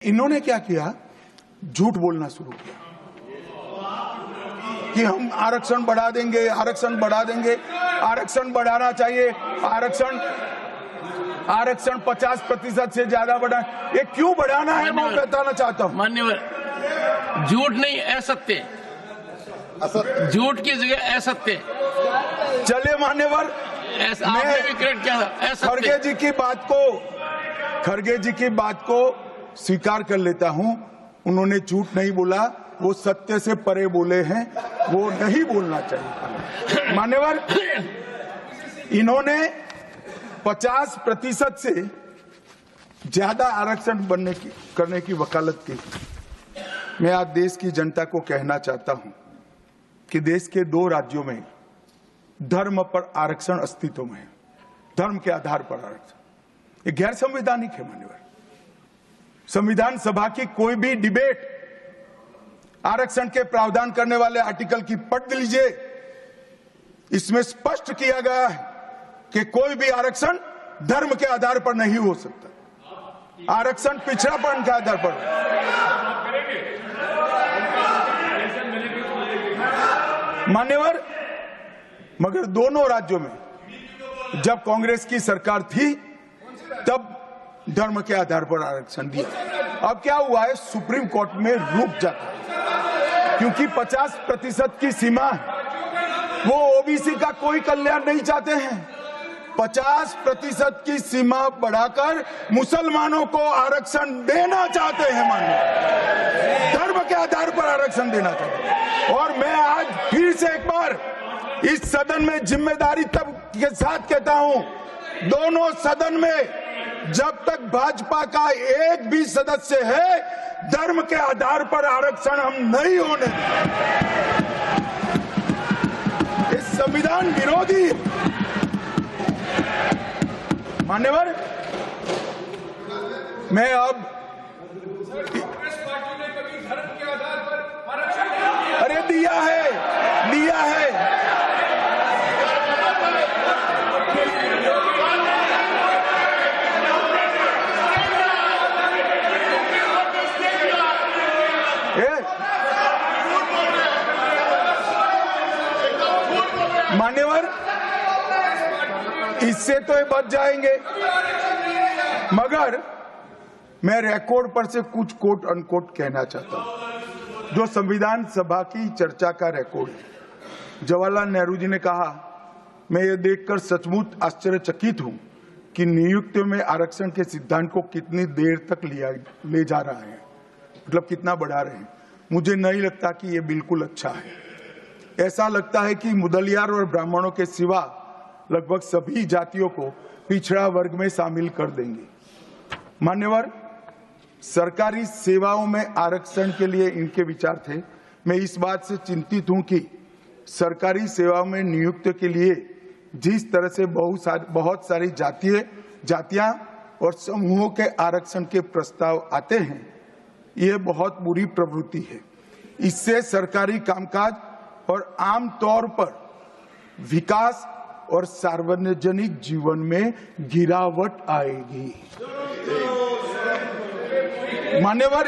इन्होंने क्या किया, झूठ बोलना शुरू किया कि हम आरक्षण बढ़ा देंगे, आरक्षण बढ़ा देंगे, आरक्षण बढ़ाना चाहिए, आरक्षण 50% से ज्यादा बढ़ा। ये क्यों बढ़ाना है मैं बताना चाहता हूँ। मान्यवर, झूठ नहीं, असत्य, झूठ की जगह असत्य। चले मान्यवर, आपने भी क्रेडिट किया था। खड़गे जी की बात को स्वीकार कर लेता हूं। उन्होंने झूठ नहीं बोला, वो सत्य से परे बोले हैं, वो नहीं बोलना चाहिए। मान्यवर, इन्होंने 50% से ज्यादा आरक्षण करने की वकालत की। मैं आज देश की जनता को कहना चाहता हूं कि देश के 2 राज्यों में धर्म पर आरक्षण अस्तित्व में है। धर्म के आधार पर आरक्षण ये गैर संवैधानिक है। मान्यवर, संविधान सभा की कोई भी डिबेट आरक्षण के प्रावधान करने वाले आर्टिकल की पढ़ लीजिए। इसमें स्पष्ट किया गया है कि कोई भी आरक्षण धर्म के आधार पर नहीं हो सकता। आरक्षण पिछड़ापन के आधार पर। मान्यवर, मगर दोनों राज्यों में जब कांग्रेस की सरकार थी तब धर्म के आधार पर आरक्षण दिया। अब क्या हुआ है, सुप्रीम कोर्ट में रुक जाता है क्योंकि 50% की सीमा है। वो ओबीसी का कोई कल्याण नहीं चाहते हैं। 50% की सीमा बढ़ाकर मुसलमानों को आरक्षण देना चाहते हैं। मान्य धर्म के आधार पर आरक्षण देना चाहते हैं। और मैं आज फिर से एक बार इस सदन में जिम्मेदारी तब के साथ कहता हूं, दोनों सदन में जब तक भाजपा का एक भी सदस्य है, धर्म के आधार पर आरक्षण हम नहीं होने देंगे। ये संविधान विरोधी। मान्यवर, मैं अब अरे दिया है। मान्यवर, इससे तो ये बच जाएंगे, मगर मैं रिकॉर्ड पर से कुछ कोट अनकोट कहना चाहता हूं जो संविधान सभा की चर्चा का रिकॉर्ड है। जवाहरलाल नेहरू जी ने कहा, मैं ये देखकर सचमुच आश्चर्यचकित हूं कि नियुक्तियों में आरक्षण के सिद्धांत को कितनी देर तक ले जा रहा है, मतलब कितना बढ़ा रहे हैं। मुझे नहीं लगता कि ये बिल्कुल अच्छा है। ऐसा लगता है कि मुदलियार और ब्राह्मणों के सिवा लगभग सभी जातियों को पिछड़ा वर्ग में शामिल कर देंगे। मान्यवर, सरकारी सेवाओं में आरक्षण के लिए इनके विचार थे। मैं इस बात से चिंतित हूं कि सरकारी सेवाओं में नियुक्ति के लिए जिस तरह से बहुत सारी जातियां और समूहों के आरक्षण के प्रस्ताव आते हैं, यह बहुत बुरी प्रवृत्ति है। इससे सरकारी कामकाज और आम तौर पर विकास और सार्वजनिक जीवन में गिरावट आएगी। मान्यवर,